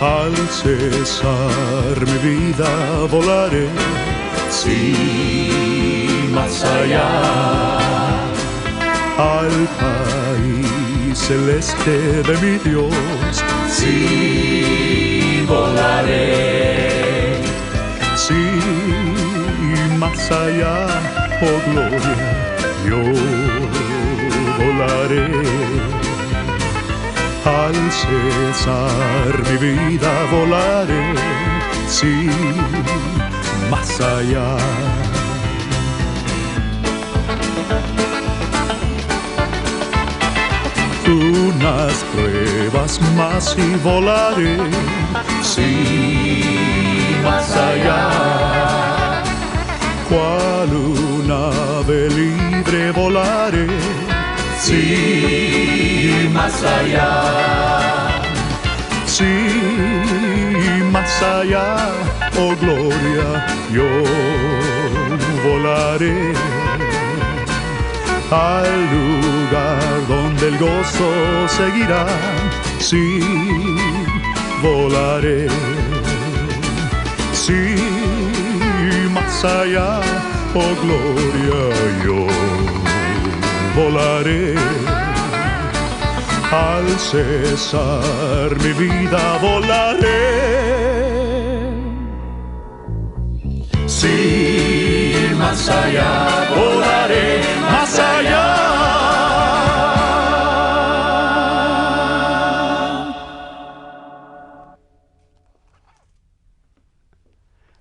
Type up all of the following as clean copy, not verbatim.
Al cesar mi vida volaré, sí, más allá, al país celeste de mi Dios, sí, volaré, sí, más allá, oh gloria, yo volaré. Al cesar mi vida volaré, sí, más allá. Unas pruebas más y volaré, sí, más allá. Cual un ave libre volaré, sí, más allá, sí, más allá, oh gloria, yo volaré al lugar donde el gozo seguirá, sí, volaré, sí, más allá, oh gloria, yo volaré. Al cesar mi vida volaré, sí, más allá, volaré más allá.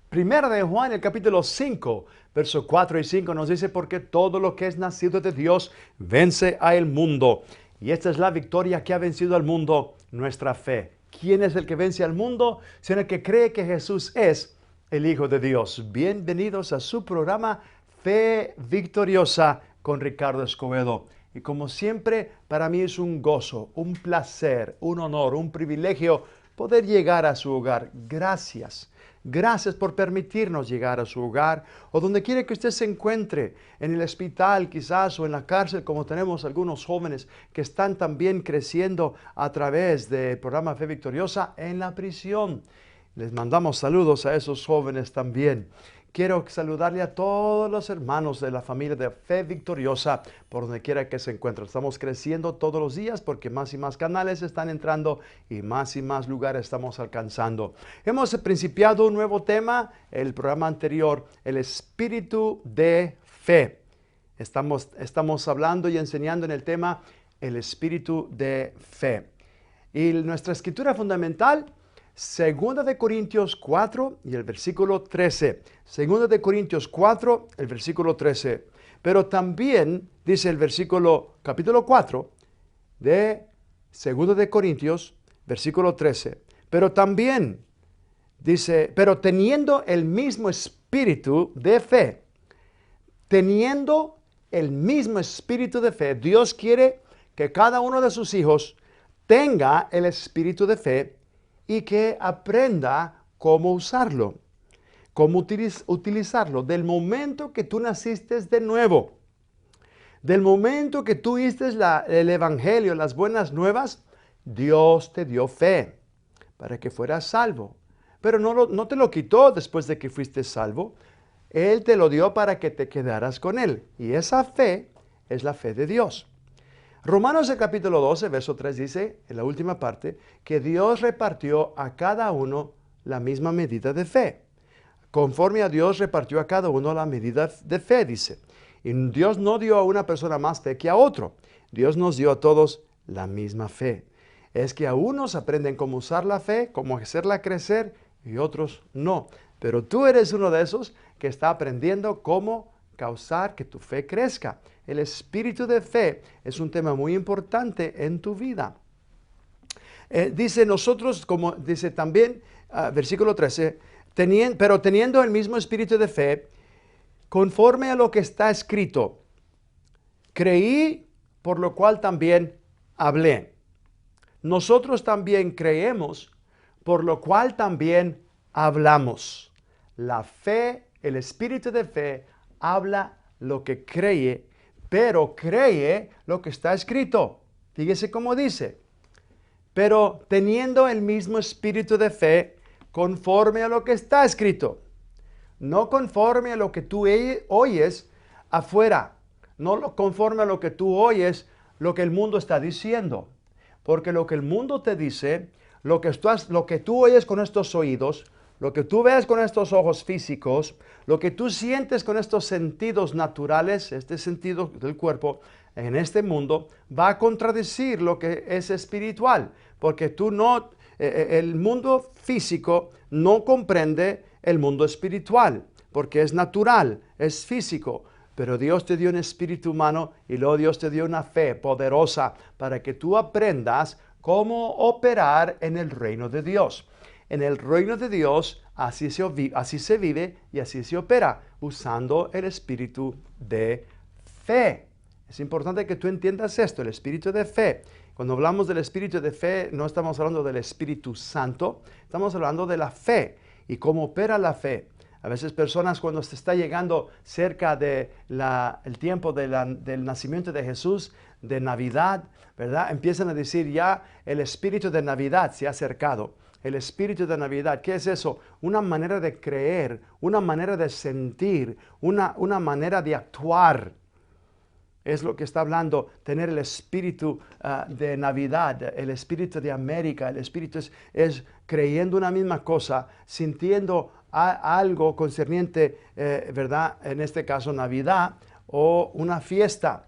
Primera de Juan, el capítulo 5, versos 4 y 5 nos dice, porque todo lo que es nacido de Dios vence al mundo. Y esta es la victoria que ha vencido al mundo, nuestra fe. ¿Quién es el que vence al mundo? Sino el que cree que Jesús es el Hijo de Dios. Bienvenidos a su programa Fe Victoriosa con Ricardo Escobedo. Y como siempre, para mí es un gozo, un placer, un honor, un privilegio poder llegar a su hogar. Gracias. Gracias por permitirnos llegar a su hogar o donde quiera que usted se encuentre, en el hospital quizás o en la cárcel, como tenemos algunos jóvenes que están también creciendo a través del programa Fe Victoriosa en la prisión. Les mandamos saludos a esos jóvenes también. Quiero saludarle a todos los hermanos de la familia de Fe Victoriosa, por donde quiera que se encuentren. Estamos creciendo todos los días porque más y más canales están entrando y más lugares estamos alcanzando. Hemos principiado un nuevo tema, el programa anterior, el espíritu de fe. Estamos hablando y enseñando en el tema el espíritu de fe. Y nuestra escritura fundamental, 2 de Corintios 4 y el versículo 13. 2 de Corintios 4, el versículo 13. Pero también dice el capítulo 4 de 2 de Corintios, versículo 13. Pero también dice, pero teniendo el mismo espíritu de fe, teniendo el mismo espíritu de fe, Dios quiere que cada uno de sus hijos tenga el espíritu de fe y que aprenda cómo usarlo, cómo utilizarlo. Del momento que tú naciste de nuevo, del momento que tú oíste el evangelio, las buenas nuevas, Dios te dio fe para que fueras salvo. Pero no te lo quitó después de que fuiste salvo. Él te lo dio para que te quedaras con Él. Y esa fe es la fe de Dios. Romanos el capítulo 12, verso 3 dice, en la última parte, que Dios repartió a cada uno la misma medida de fe. Conforme a Dios repartió a cada uno la medida de fe, dice. Y Dios no dio a una persona más fe que a otro. Dios nos dio a todos la misma fe. Es que a unos aprenden cómo usar la fe, cómo hacerla crecer, y otros no. Pero tú eres uno de esos que está aprendiendo cómo causar que tu fe crezca. El espíritu de fe es un tema muy importante en tu vida. Dice nosotros, como dice también, versículo 13, pero teniendo el mismo espíritu de fe, conforme a lo que está escrito, creí, por lo cual también hablé. Nosotros también creemos, por lo cual también hablamos. La fe, el espíritu de fe, habla lo que cree, pero cree lo que está escrito. Fíjese cómo dice. pero teniendo el mismo espíritu de fe, conforme a lo que está escrito. No conforme a lo que tú oyes afuera, no conforme a lo que tú oyes, lo que el mundo está diciendo. Porque lo que el mundo te dice, lo que tú oyes con estos oídos, lo que tú ves con estos ojos físicos, lo que tú sientes con estos sentidos naturales, este sentido del cuerpo, en este mundo, va a contradecir lo que es espiritual. Porque el mundo físico no comprende el mundo espiritual, porque es natural, es físico. Pero Dios te dio un espíritu humano y luego Dios te dio una fe poderosa para que tú aprendas cómo operar en el reino de Dios. En el reino de Dios así se vive y así se opera, usando el espíritu de fe. Es importante que tú entiendas esto, el espíritu de fe. Cuando hablamos del espíritu de fe, no estamos hablando del Espíritu Santo, estamos hablando de la fe y cómo opera la fe. A veces personas cuando se está llegando cerca del tiempo del nacimiento de Jesús, de Navidad, ¿verdad? Empiezan a decir ya el espíritu de Navidad se ha acercado. El espíritu de Navidad, ¿qué es eso? Una manera de creer, una manera de sentir, una manera de actuar. Es lo que está hablando, tener el espíritu de Navidad, el espíritu de América. El espíritu es creyendo una misma cosa, sintiendo algo concerniente, ¿verdad? En este caso Navidad o una fiesta.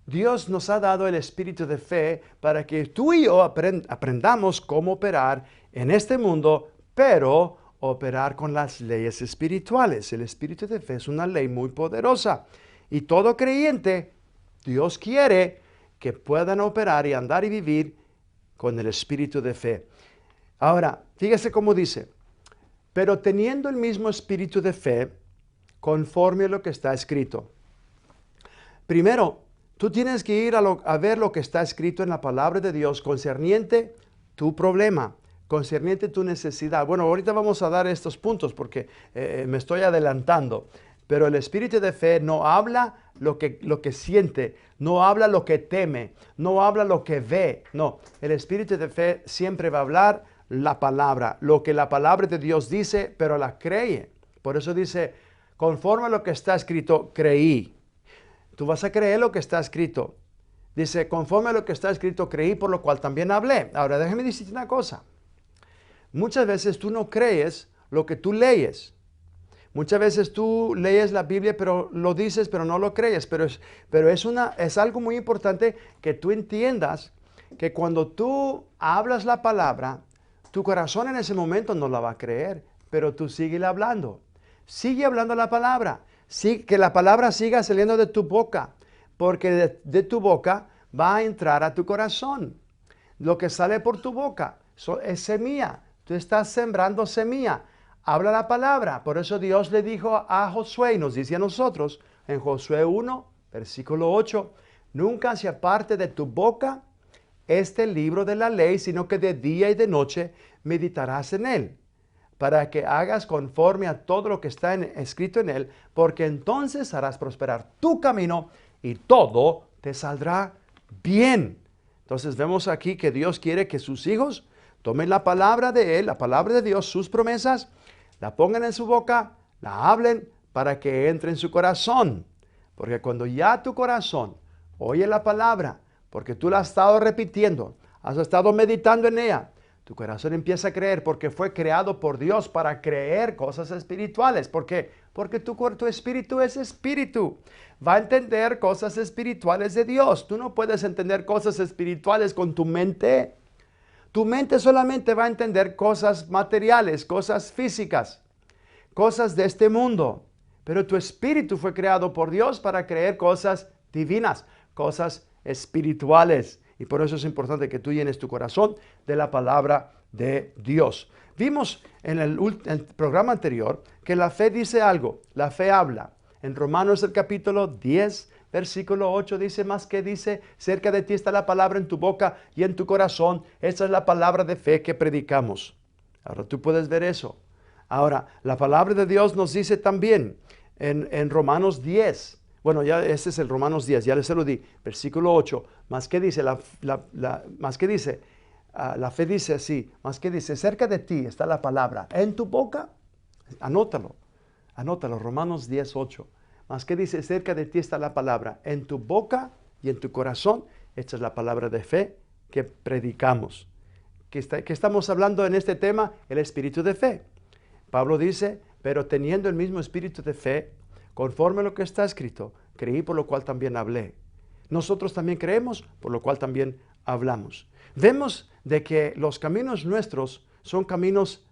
Dios nos ha dado el espíritu de fe para que tú y yo aprendamos cómo operar en este mundo, pero operar con las leyes espirituales. El espíritu de fe es una ley muy poderosa y todo creyente, Dios quiere que puedan operar y andar y vivir con el espíritu de fe. Ahora, fíjese cómo dice, pero teniendo el mismo espíritu de fe, conforme a lo que está escrito. Primero, tú tienes que ir a ver lo que está escrito en la palabra de Dios concerniente tu problema, concerniente tu necesidad. Bueno, ahorita vamos a dar estos puntos porque me estoy adelantando. Pero el espíritu de fe no habla lo que siente, no habla lo que teme, no habla lo que ve. No, el espíritu de fe siempre va a hablar la palabra, lo que la palabra de Dios dice, pero la cree. Por eso dice, conforme a lo que está escrito, creí. Tú vas a creer lo que está escrito. Dice, conforme a lo que está escrito, creí, por lo cual también hablé. Ahora, déjame decirte una cosa. Muchas veces tú no crees lo que tú lees. Muchas veces tú lees la Biblia, pero lo dices, pero no lo crees. Pero es algo muy importante que tú entiendas que cuando tú hablas la palabra, tu corazón en ese momento no la va a creer, pero tú sigue hablando. Sigue hablando la palabra. Que la palabra siga saliendo de tu boca, porque de tu boca va a entrar a tu corazón. Lo que sale por tu boca es semilla. Tú estás sembrando semilla. Habla la palabra. Por eso Dios le dijo a Josué y nos dice a nosotros en Josué 1, versículo 8, nunca se aparte de tu boca este libro de la ley, sino que de día y de noche meditarás en él, para que hagas conforme a todo lo que está escrito en él, porque entonces harás prosperar tu camino y todo te saldrá bien. Entonces vemos aquí que Dios quiere que sus hijos tomen la palabra de él, la palabra de Dios, sus promesas, la pongan en su boca, la hablen para que entre en su corazón. Porque cuando ya tu corazón oye la palabra, porque tú la has estado repitiendo, has estado meditando en ella, tu corazón empieza a creer porque fue creado por Dios para creer cosas espirituales. ¿Por qué? Porque tu espíritu es espíritu. Va a entender cosas espirituales de Dios. Tú no puedes entender cosas espirituales con tu mente. Tu mente solamente va a entender cosas materiales, cosas físicas, cosas de este mundo. Pero tu espíritu fue creado por Dios para creer cosas divinas, cosas espirituales. Y por eso es importante que tú llenes tu corazón de la palabra de Dios. Vimos en el programa anterior que la fe dice algo, la fe habla. En Romanos el capítulo 10, versículo 8 dice, más que dice, cerca de ti está la palabra en tu boca y en tu corazón. Esa es la palabra de fe que predicamos. Ahora tú puedes ver eso. Ahora, la palabra de Dios nos dice también en Romanos 10. Bueno, ya este es el Romanos 10, ya les lo di. Versículo 8. Más que dice, la fe dice así, más que dice, cerca de ti está la palabra, en tu boca, anótalo, Romanos 10:8. Más que dice, cerca de ti está la palabra, en tu boca y en tu corazón. Esta es la palabra de fe que predicamos. ¿Qué estamos hablando en este tema? El espíritu de fe. Pablo dice, pero teniendo el mismo espíritu de fe, conforme a lo que está escrito, creí por lo cual también hablé. Nosotros también creemos, por lo cual también hablamos. Vemos de que los caminos nuestros son caminos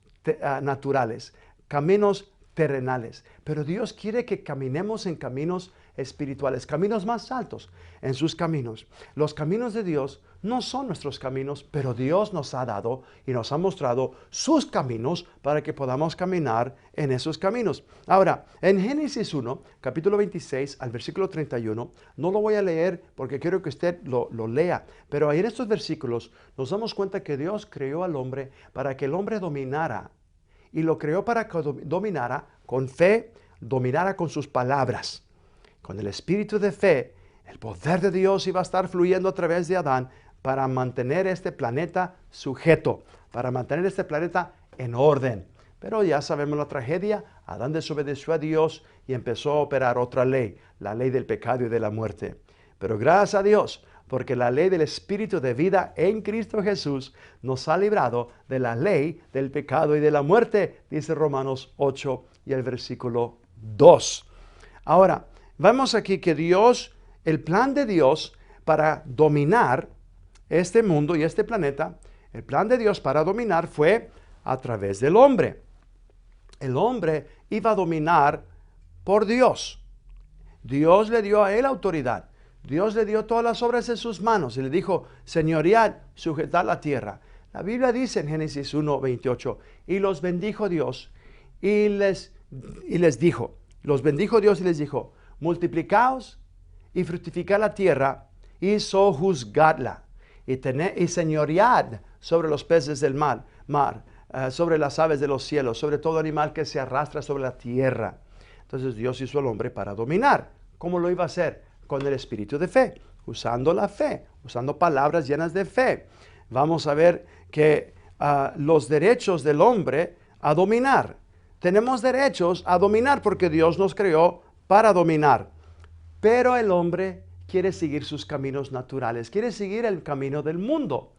naturales, caminos terrenales, pero Dios quiere que caminemos en caminos espirituales, caminos más altos en sus caminos. Los caminos de Dios no son nuestros caminos, pero Dios nos ha dado y nos ha mostrado sus caminos para que podamos caminar en esos caminos. Ahora, en Génesis 1, capítulo 26 al versículo 31, no lo voy a leer porque quiero que usted lo lea, pero ahí en estos versículos nos damos cuenta que Dios creó al hombre para que el hombre dominara. Y lo creó para que dominara con fe, dominara con sus palabras. Con el espíritu de fe, el poder de Dios iba a estar fluyendo a través de Adán para mantener este planeta sujeto, para mantener este planeta en orden. Pero ya sabemos la tragedia, Adán desobedeció a Dios y empezó a operar otra ley, la ley del pecado y de la muerte. Pero gracias a Dios, porque la ley del Espíritu de vida en Cristo Jesús nos ha librado de la ley del pecado y de la muerte, dice Romanos 8 y el versículo 2. Ahora, vemos aquí que Dios, el plan de Dios para dominar este mundo y este planeta, el plan de Dios para dominar fue a través del hombre. El hombre iba a dominar por Dios. Dios le dio a él autoridad. Dios le dio todas las obras en sus manos y le dijo, señoread, sujetad la tierra. La Biblia dice en Génesis 1:28, y los bendijo Dios y les dijo, multiplicaos y fructificad la tierra y sojuzgadla y señoread sobre los peces del mar, sobre las aves de los cielos, sobre todo animal que se arrastra sobre la tierra. Entonces Dios hizo al hombre para dominar. ¿Cómo lo iba a hacer? Con el espíritu de fe, usando la fe, usando palabras llenas de fe. Vamos a ver que los derechos del hombre a dominar. Tenemos derechos a dominar porque Dios nos creó para dominar. Pero el hombre quiere seguir sus caminos naturales, quiere seguir el camino del mundo.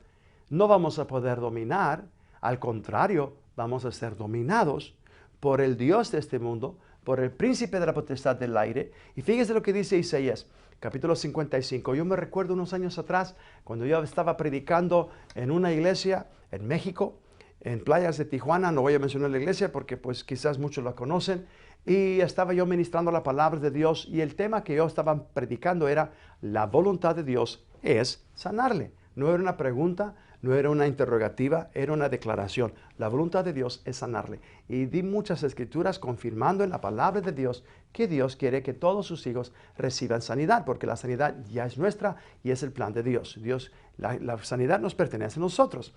No vamos a poder dominar, al contrario, vamos a ser dominados por el Dios de este mundo, por el príncipe de la potestad del aire. Y fíjese lo que dice Isaías, capítulo 55. Yo me recuerdo unos años atrás, cuando yo estaba predicando en una iglesia en México, en playas de Tijuana, no voy a mencionar la iglesia porque pues quizás muchos la conocen, y estaba yo ministrando la palabra de Dios, y el tema que yo estaba predicando era, la voluntad de Dios es sanarle. No era una pregunta, no era una interrogativa, era una declaración. La voluntad de Dios es sanarle. Y di muchas escrituras confirmando en la palabra de Dios que Dios quiere que todos sus hijos reciban sanidad, porque la sanidad ya es nuestra y es el plan de Dios. La sanidad nos pertenece a nosotros.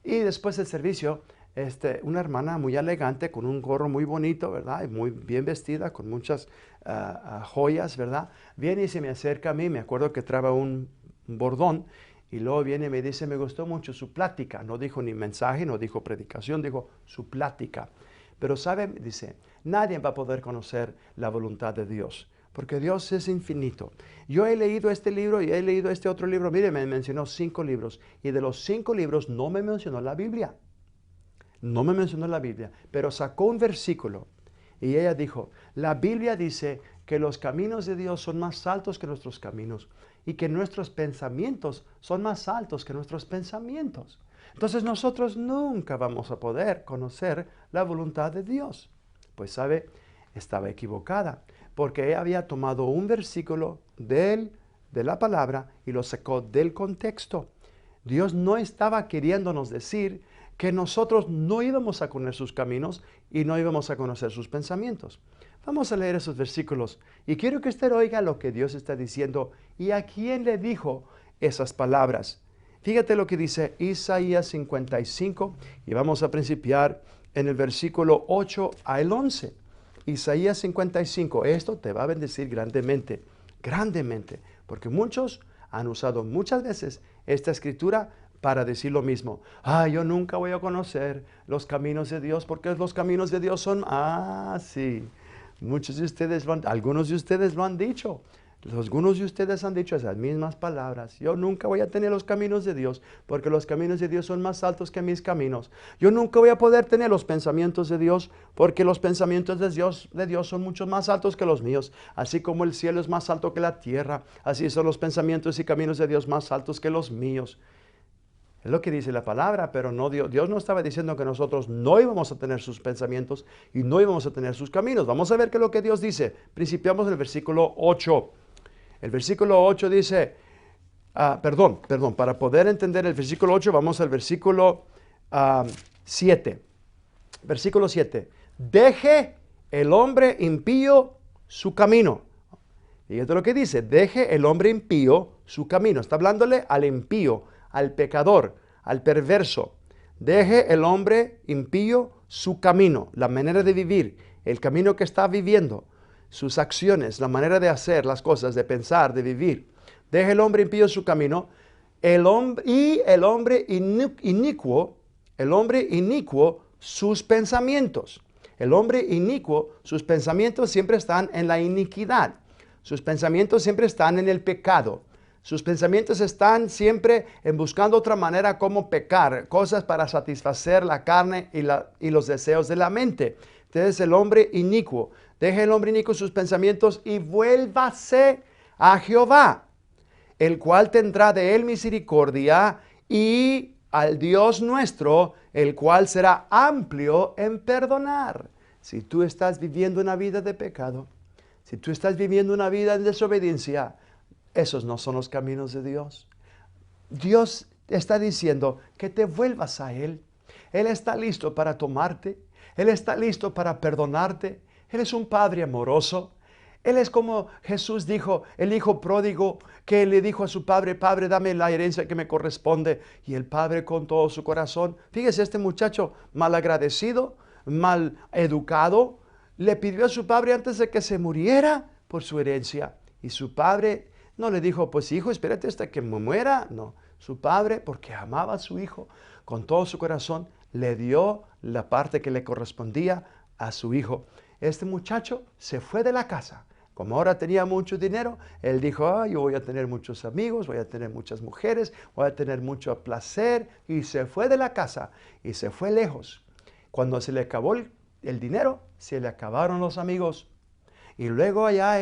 Y después del servicio, una hermana muy elegante, con un gorro muy bonito, ¿verdad? Y muy bien vestida, con muchas joyas, ¿verdad? Viene y se me acerca a mí, me acuerdo que traía un bordón, y luego viene y me dice, me gustó mucho su plática. No dijo ni mensaje, no dijo predicación, dijo su plática. Pero sabe, dice, nadie va a poder conocer la voluntad de Dios, porque Dios es infinito. Yo he leído este libro y he leído este otro libro. Mire, me mencionó 5 libros, y de los 5 libros no me mencionó la Biblia. No me mencionó la Biblia, pero sacó un versículo y ella dijo, la Biblia dice que los caminos de Dios son más altos que nuestros caminos y que nuestros pensamientos son más altos que nuestros pensamientos. Entonces nosotros nunca vamos a poder conocer la voluntad de Dios. Pues sabe, estaba equivocada, porque ella había tomado un versículo de la palabra y lo sacó del contexto. Dios no estaba queriéndonos decir que nosotros no íbamos a conocer sus caminos y no íbamos a conocer sus pensamientos. Vamos a leer esos versículos y quiero que usted oiga lo que Dios está diciendo y a quién le dijo esas palabras. Fíjate lo que dice Isaías 55 y vamos a principiar en el versículo 8 al 11. Isaías 55, esto te va a bendecir grandemente, grandemente, porque muchos han usado muchas veces esta escritura para decir lo mismo. Yo nunca voy a conocer los caminos de Dios porque los caminos de Dios son... sí. Muchos de ustedes, algunos de ustedes lo han dicho. Algunos de ustedes han dicho esas mismas palabras. Yo nunca voy a tener los caminos de Dios porque los caminos de Dios son más altos que mis caminos. Yo nunca voy a poder tener los pensamientos de Dios porque los pensamientos de Dios son mucho más altos que los míos. Así como el cielo es más alto que la tierra, así son los pensamientos y caminos de Dios más altos que los míos. Es lo que dice la palabra, pero no Dios no estaba diciendo que nosotros no íbamos a tener sus pensamientos y no íbamos a tener sus caminos. Vamos a ver qué es lo que Dios dice. Principiamos el versículo 8. El versículo 8 dice, para poder entender el versículo 8, vamos al versículo 7. Versículo 7. Deje el hombre impío su camino. Y esto es lo que dice, deje el hombre impío su camino. Está hablándole al impío, al pecador, al perverso. Deje el hombre impío su camino, la manera de vivir, el camino que está viviendo, sus acciones, la manera de hacer las cosas, de pensar, de vivir. Deje el hombre impío su camino, el hombre inicuo sus pensamientos. El hombre inicuo, sus pensamientos siempre están en la iniquidad. Sus pensamientos siempre están en el pecado. Sus pensamientos están siempre en buscando otra manera como pecar, cosas para satisfacer la carne y los deseos de la mente. Entonces el hombre inicuo, deje el hombre inicuo sus pensamientos y vuélvase a Jehová, el cual tendrá de él misericordia, y al Dios nuestro, el cual será amplio en perdonar. Si tú estás viviendo una vida de pecado, si tú estás viviendo una vida de desobediencia, esos no son los caminos de Dios. Dios está diciendo que te vuelvas a Él. Él está listo para tomarte. Él está listo para perdonarte. Él es un Padre amoroso. Él es como Jesús dijo, el hijo pródigo, que le dijo a su padre, Padre, dame la herencia que me corresponde. Y el padre con todo su corazón, fíjese, este muchacho malagradecido, mal educado, le pidió a su padre antes de que se muriera por su herencia. Y su padre no le dijo, pues hijo, espérate hasta que me muera. No, su padre, porque amaba a su hijo con todo su corazón, le dio la parte que le correspondía a su hijo. Este muchacho se fue de la casa. Como ahora tenía mucho dinero, él dijo, yo voy a tener muchos amigos, voy a tener muchas mujeres, voy a tener mucho placer. Y se fue de la casa y se fue lejos. Cuando se le acabó el dinero, se le acabaron los amigos. Y luego allá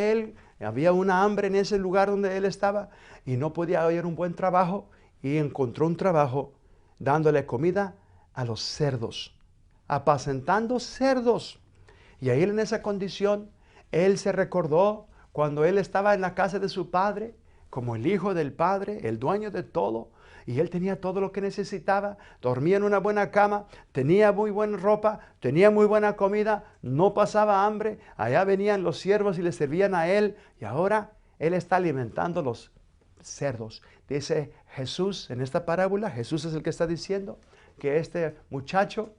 había una hambre en ese lugar donde él estaba y no podía hallar un buen trabajo, y encontró un trabajo dándole comida a los cerdos, apacentando cerdos. Y ahí en esa condición, él se recordó cuando él estaba en la casa de su padre, como el hijo del padre, el dueño de todo, y él tenía todo lo que necesitaba, dormía en una buena cama, tenía muy buena ropa, tenía muy buena comida, no pasaba hambre, allá venían los siervos y le servían a él, y ahora él está alimentando los cerdos. Dice Jesús en esta parábola, Jesús es el que está diciendo que este muchacho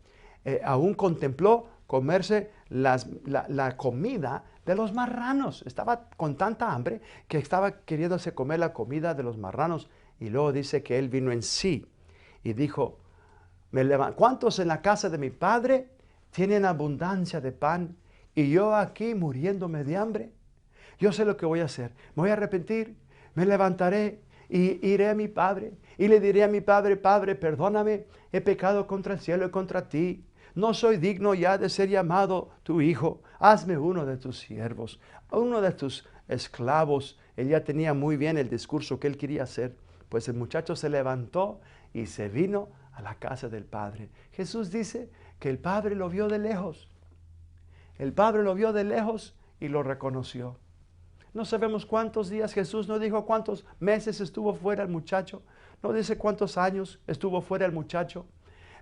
aún contempló comerse la comida de los marranos. Estaba con tanta hambre que estaba queriéndose comer la comida de los marranos. Y luego dice que él vino en sí y dijo, ¿cuántos en la casa de mi padre tienen abundancia de pan y yo aquí muriéndome de hambre? Yo sé lo que voy a hacer. Me voy a arrepentir, me levantaré y iré a mi padre y le diré a mi padre, Padre, perdóname, he pecado contra el cielo y contra ti. No soy digno ya de ser llamado tu hijo. Hazme uno de tus siervos, uno de tus esclavos. Él ya tenía muy bien el discurso que él quería hacer. Pues el muchacho se levantó y se vino a la casa del padre. Jesús dice que el padre lo vio de lejos. El padre lo vio de lejos y lo reconoció. No sabemos cuántos días, Jesús no dijo cuántos meses estuvo fuera el muchacho. No dice cuántos años estuvo fuera el muchacho.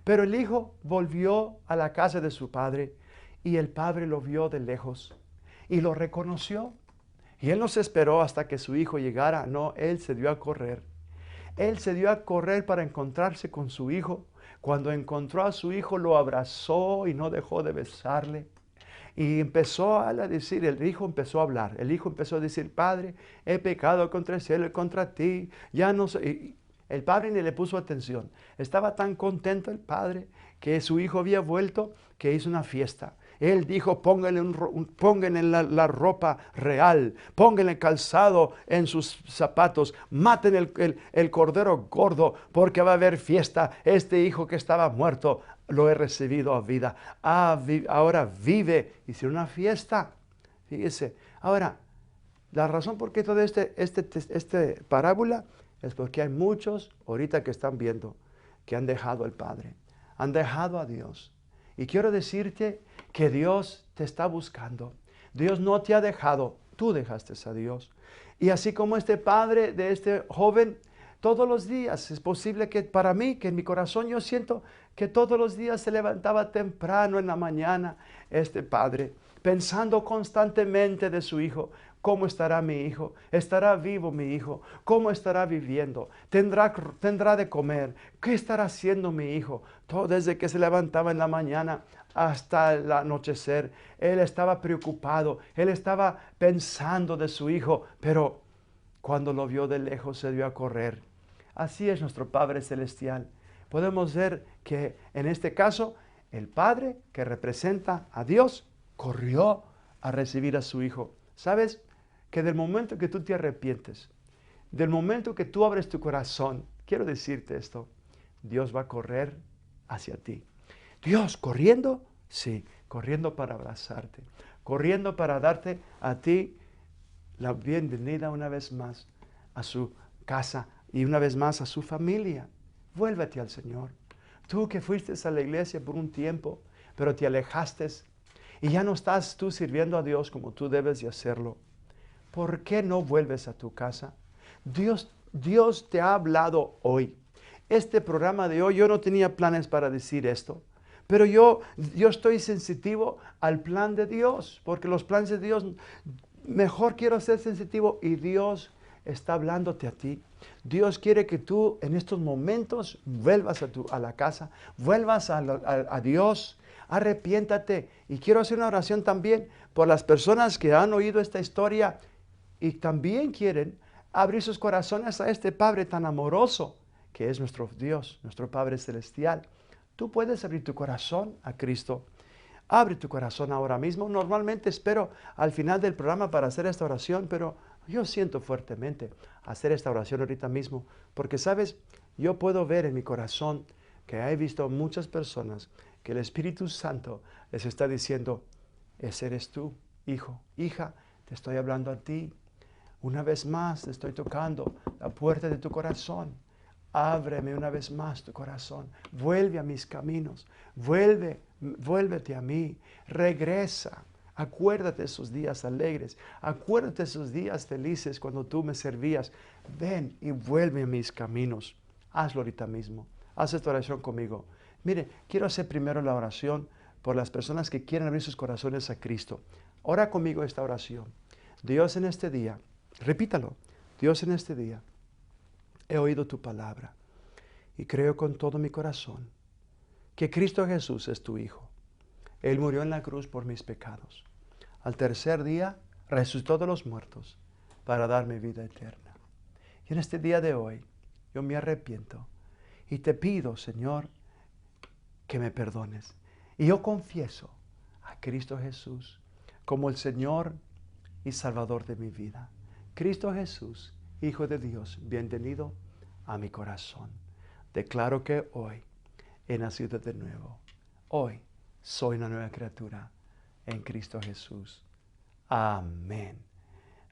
Pero el hijo volvió a la casa de su padre y el padre lo vio de lejos y lo reconoció. Y él no se esperó hasta que su hijo llegara. No, él se dio a correr. Él se dio a correr para encontrarse con su hijo. Cuando encontró a su hijo, lo abrazó y no dejó de besarle. Y empezó a decir, el hijo empezó a hablar. El hijo empezó a decir, Padre, he pecado contra el cielo y contra ti. Ya no sé. Y el padre ni le puso atención. Estaba tan contento el padre que su hijo había vuelto que hizo una fiesta. Él dijo, pónganle la ropa real, pónganle calzado en sus zapatos, maten el cordero gordo, porque va a haber fiesta. Este hijo que estaba muerto, lo he recibido a vida. Ahora vive. Hicieron una fiesta. Fíjese. Ahora, la razón por qué toda esta parábola es porque hay muchos ahorita que están viendo que han dejado al Padre, han dejado a Dios. Y quiero decirte que Dios te está buscando. Dios no te ha dejado, tú dejaste a Dios. Y así como este padre de este joven, todos los días es posible que para mí, que en mi corazón yo siento que todos los días se levantaba temprano en la mañana este padre, pensando constantemente de su hijo. ¿Cómo estará mi hijo? ¿Estará vivo mi hijo? ¿Cómo estará viviendo? ¿Tendrá de comer? ¿Qué estará haciendo mi hijo? Todo desde que se levantaba en la mañana hasta el anochecer, él estaba preocupado, él estaba pensando de su hijo, pero cuando lo vio de lejos se dio a correr. Así es nuestro Padre Celestial. Podemos ver que en este caso, el Padre que representa a Dios corrió a recibir a su hijo. ¿Sabes? Que del momento que tú te arrepientes, del momento que tú abres tu corazón, quiero decirte esto, Dios va a correr hacia ti. Dios, ¿corriendo? Sí, corriendo para abrazarte, corriendo para darte a ti la bienvenida una vez más a su casa y una vez más a su familia. Vuélvete al Señor. Tú que fuiste a la iglesia por un tiempo, pero te alejaste y ya no estás tú sirviendo a Dios como tú debes de hacerlo. ¿Por qué no vuelves a tu casa? Dios te ha hablado hoy. Este programa de hoy, yo no tenía planes para decir esto, pero yo estoy sensitivo al plan de Dios, porque los planes de Dios, mejor quiero ser sensitivo y Dios está hablándote a ti. Dios quiere que tú en estos momentos vuelvas a la casa, vuelvas a Dios, arrepiéntate. Y quiero hacer una oración también por las personas que han oído esta historia y también quieren abrir sus corazones a este Padre tan amoroso que es nuestro Dios, nuestro Padre Celestial. Tú puedes abrir tu corazón a Cristo. Abre tu corazón ahora mismo. Normalmente espero al final del programa para hacer esta oración, pero yo siento fuertemente hacer esta oración ahorita mismo, porque sabes, yo puedo ver en mi corazón que he visto muchas personas que el Espíritu Santo les está diciendo, ese eres tú, hijo, hija, te estoy hablando a ti. Una vez más te estoy tocando la puerta de tu corazón. Ábreme una vez más tu corazón. Vuelve a mis caminos. Vuélvete a mí. Regresa. Acuérdate de esos días alegres. Acuérdate de esos días felices cuando tú me servías. Ven y vuelve a mis caminos. Hazlo ahorita mismo. Haz esta oración conmigo. Mire, quiero hacer primero la oración por las personas que quieren abrir sus corazones a Cristo. Ora conmigo esta oración. Dios, en este día, repítalo. Dios, en este día, he oído tu palabra y creo con todo mi corazón que Cristo Jesús es tu Hijo. Él murió en la cruz por mis pecados. Al tercer día resucitó de los muertos para darme vida eterna. Y en este día de hoy yo me arrepiento y te pido, Señor, que me perdones. Y yo confieso a Cristo Jesús como el Señor y Salvador de mi vida. Cristo Jesús, Hijo de Dios, bienvenido a mi corazón. Declaro que hoy he nacido de nuevo. Hoy soy una nueva criatura en Cristo Jesús. Amén.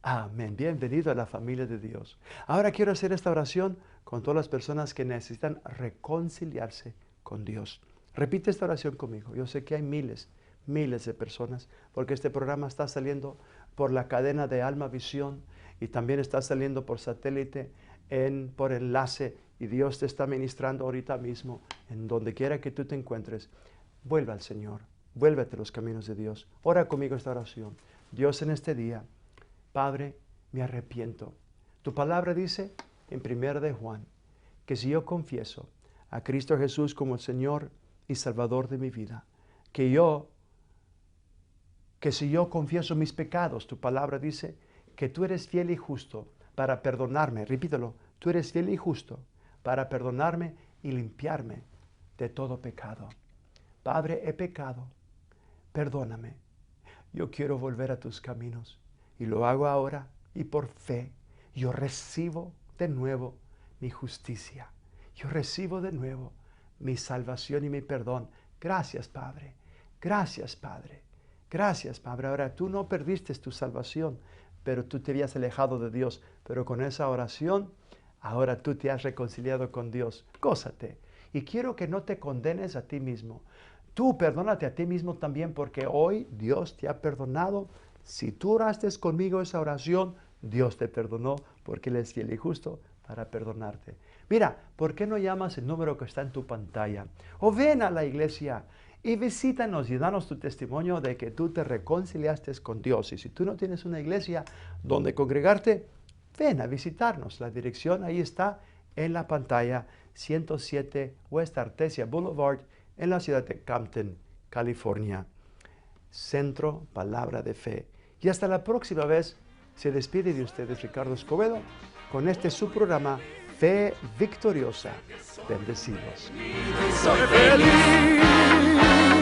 Amén. Bienvenido a la familia de Dios. Ahora quiero hacer esta oración con todas las personas que necesitan reconciliarse con Dios. Repite esta oración conmigo. Yo sé que hay miles de personas, porque este programa está saliendo por la cadena de Alma Visión y también está saliendo por satélite, por enlace, y Dios te está ministrando ahorita mismo, en donde quiera que tú te encuentres. Vuelve al Señor, vuélvete a los caminos de Dios. Ora conmigo esta oración. Dios, en este día, Padre, me arrepiento. Tu palabra dice en 1 de Juan, que si yo confieso a Cristo Jesús como el Señor y Salvador de mi vida, que que si yo confieso mis pecados, tu palabra dice que tú eres fiel y justo para perdonarme. Repítelo, tú eres fiel y justo para perdonarme y limpiarme de todo pecado. Padre, he pecado, perdóname. Yo quiero volver a tus caminos y lo hago ahora y por fe yo recibo de nuevo mi justicia. Yo recibo de nuevo mi salvación y mi perdón. Gracias, Padre. Gracias, Padre. Gracias, Padre. Ahora tú no perdiste tu salvación, pero tú te habías alejado de Dios. Pero con esa oración, ahora tú te has reconciliado con Dios. Gózate. Y quiero que no te condenes a ti mismo. Tú perdónate a ti mismo también, porque hoy Dios te ha perdonado. Si tú oraste conmigo esa oración, Dios te perdonó, porque Él es fiel y justo para perdonarte. Mira, ¿por qué no llamas el número que está en tu pantalla? O ven a la iglesia y visítanos y danos tu testimonio de que tú te reconciliaste con Dios. Y si tú no tienes una iglesia donde congregarte, ven a visitarnos. La dirección ahí está en la pantalla, 107 West Artesia Boulevard, en la ciudad de Compton, California. Centro Palabra de Fe. Y hasta la próxima vez, se despide de ustedes Ricardo Escobedo con este su programa Fe Victoriosa. Bendecidos. Soy feliz.